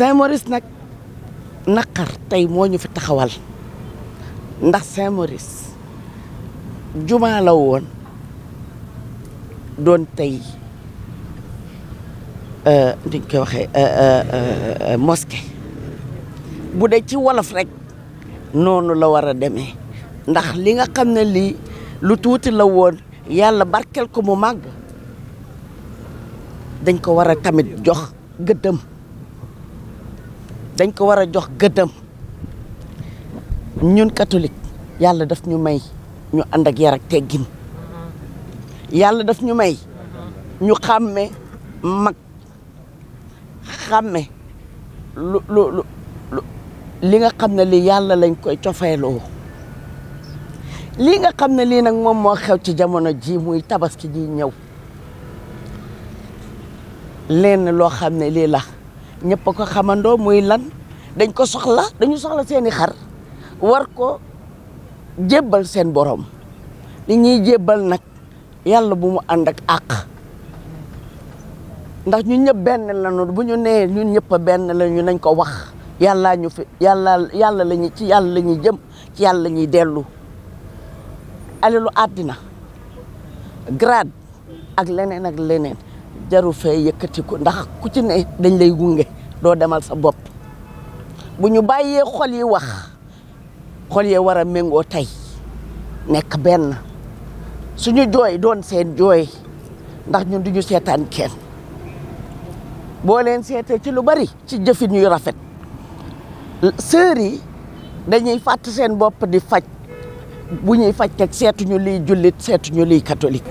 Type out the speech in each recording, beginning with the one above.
Saint-Maurice nag naqar tey moo ñu fi taxawal ndax Saint-Maurice jumaa la woon doon tey diñ koy waxee mosquée bu dee ci wolof rek noonu la war a demee ndax li nga xam ne lii lu tuuti la woon yàlla barkel ko mu màgg dañ ko war a tamit jox gëddëm dañ ko war a jox gëddëm ñun catholique yàlla daf ñu may ñu ànd ak yar ak teggin yàlla daf ñu may ñu xàmme mag xàmme lu li nga xam ne lii yàlla lañ koy cofeeloo lii nga xam ne lii nag moom moo xew ci jamono ji muy tabaski ji ñëw lenn loo xam ne lii la ñëpp a ko xamandoo muy lan dañ ko soxla dañu soxla seeni xar war ko jébbal seen borom li ñuy jébbal nag yàlla bu mu ànd ak àq ndax ñun ñëpp benn lañu bu ñu nee ñun ñëpp a benn lañu nañ ko wax yàlla ñu fi yàlla lañu ci yàlla la ñuy jëm ci yàlla la ñuy dellu alalu àddina grade ak leneen jaru fee yëkkati ko ndax ku ci ne dañ lay gunge doo demal sa bopp bu ñu bàyyee xol yi wax xol yi war a méngoo tey nekk benn suñu jooy doon seen jooy ndax ñun duñu seetaan kenn boo leen seetee ci lu bari ci jëfin yu rafet sœurs yi dañuy fàtt seen bopp di faj bu ñuy faj teg seetuñu liy jullit seetuñu liy catholique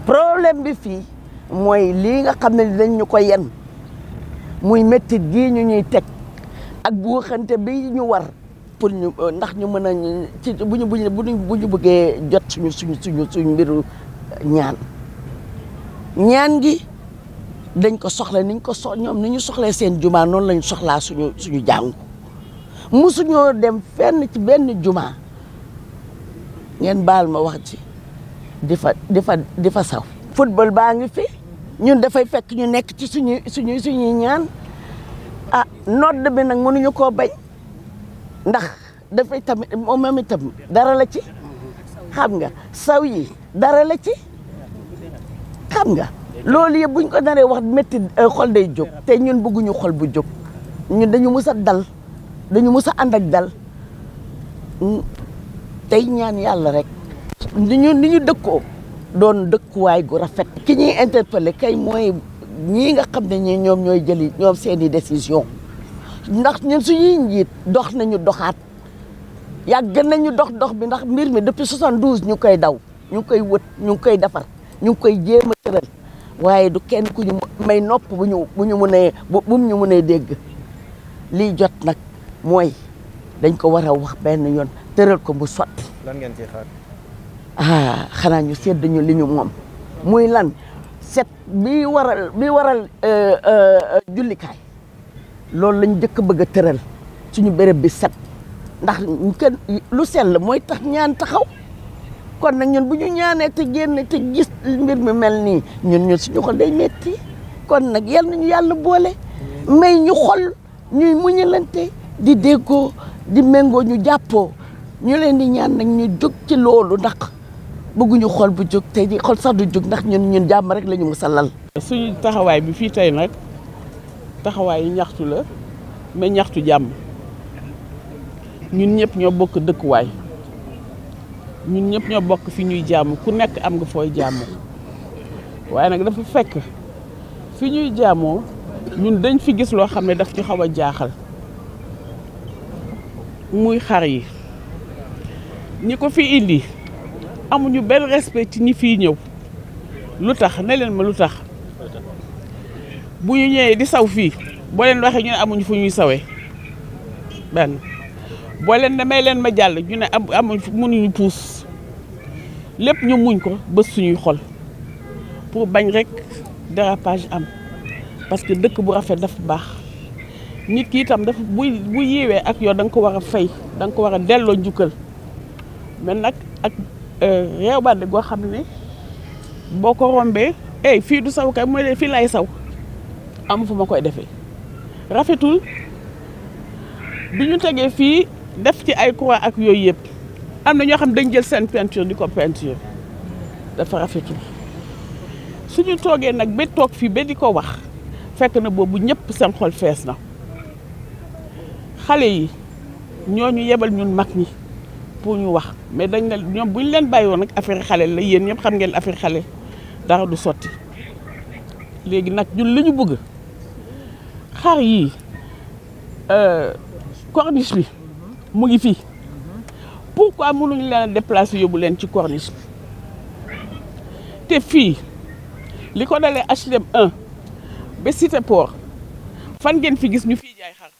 problème bi fii mooy lii nga xam ne dañ ñu ko yen muy méttit gii ñu ñuy teg ak buuxante bi ñu war pour ñu ndax ñu mën a ci bu ñu bëggee jot suñu mbiru ñaan gi dañ ko soxla niñ ko ñoom ni ñu soxlee seen jumaa noonu lañ soxlaa suñu jàngu musuñoo dem fenn ci benn jumaa ngeen baal ma wax ci di fa saw football baa ngi fi ñun dafay fekk ñu nekk ci suñuy ñaan ah nodd bi nag mënuñu koo bañ ndax dafay tamit moom itam dara la ci xam nga saw yi dara la ci xam nga loolu yëpp buñ ko naree wax métti xol day jóg te ñun bëgguñu xol bu jóg ñun dañu mus a dal dañu mus a ànd ak dal tey ñaan yàlla rek ni ñu dëkkoo doon dëkkuwaay gu rafet ki ñuy interpellé kay mooy ñii nga xam ne ñi ñoom ñooy jëli ñoom seeni décision ndax ñun suñuy njiit dox nañu doxaat yàgg nañu dox bi ndax mbir mi depuis 72 ñu koy daw ñu ngi koy wët ñu ngi koy defar ñu ngi koy jéem a tëral waaye du kenn ku ñu may nopp bu ñu mënee dégg lii jot nag mooy dañ ko war a wax benn yoon tëral ko mu sotti. lan ngeen ciy xaar. xanaa ñu sedd ñu li ñu moom muy lan set bi waral jullikaay loolu lañ jëkk bëgg a tëral suñu béréb bi set ndax kenn lu sell mooy tax ñaan taxaw kon nag ñun bu ñu ñaanee te génn te gis mbir mi mel nii ñun suñu xol day metti kon nag yal nañu yàlla boole may ñu xol ñuy muñalante di déggoo di méngoo ñu jàppoo ñu leen di ñaan nag ñu jóg ci loolu ndax bëgguñu xol bu jóg tey xol sax du jóg ndax ñun jàmm rek la ñu mës a lal. suñu taxawaay bi fii tey nag taxawaay yi ñaxtu la mais ñaxtu jàmm ñun ñëpp ñoo bokk dëkkuwaay ñun ñëpp ñoo bokk fi ñuy jàmm ku nekk am nga fooy jàmm waaye nag dafa fekk fi ñuy jàmmoo ñun dañ fi gis loo xam ne daf ñu xaw a jaaxal muy xar yi ñi ko fi indi amuñu benn respect ci ñi fii ñëw lu tax ne leen ma lu tax bu ñu ñëwee di saw fii boo leen waxee ñu ne amuñu fu ñuy sawee benn boo leen ne may leen ma jàll ñu ne amuñu mënuñu puus lépp ñu muñ ko bës suñuy xol pour bañ rek dérapage am parce que dëkk bu rafet dafa baax nit ki itam dafa bu yiwee ak yow da nga ko war a fay da nga ko war a delloo njukkal mais nag ak réew bànde goo xam ne boo ko rombee fii du saw kay mooy fii lay saw amu fu ma koy defee rafetul bi ñu tegee fii def ci ay croix ak yooyu yëpp am na ñoo xam dañ jël seen peinture di ko peinture dafa rafetul suñu toogee nag ba toog fii ba di ko wax fekk na boobu ñëpp seen xol fees na xale yi ñooñu yebal ñun mag ñi pour ñu wax mais dañ ne ñoom bu ñu leen bàyyi woon nag affaire xale la yéen ñëpp xam ngeen affaire xale dara du sotti léegi nag ñun li ñu bëgg xar yi corniche bi mu ngi fii pourquoi mënuñu leen a déplacer yóbbu leen ci corniche bi te fii li ko dalee HLM 1 ba Cité Port fan ngeen fi gis ñu fii jaay xar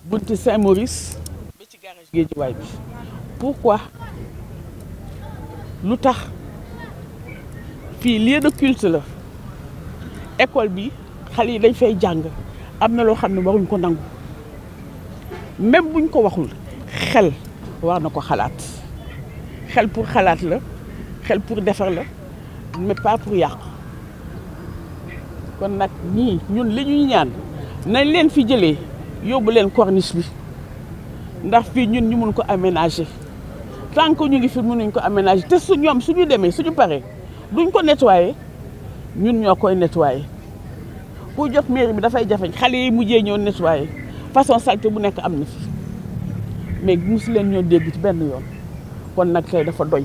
bunti Saint-Maurice ba ci garage Guédiawaye bi pourquoi lu tax fii lieu de culte la école bi xale yi dañ fay jàng am na loo xam ne waruñ ko nangu même buñ ko waxul xel war na ko xalaat xel pour xalaat la xel pour defar la mais pas pour yàq kon nag ñii ñun li ñuy ñaan nañ leen fi jëlee yóbbu leen corniche bi ndax fii ñun ñu mun ko aménager tant que ñu ngi fi mënuñ ko aménager te su ñoom suñu demee suñu paree duñ ko nettoyer ñun ñoo koy nettoyer pour jot mairie bi dafay jafeñ xale yi mujjee ñoo nettoyer façon saleté bu nekk am na fi mais mosu leen ñoo dégg ci benn yoon kon nag tey dafa doy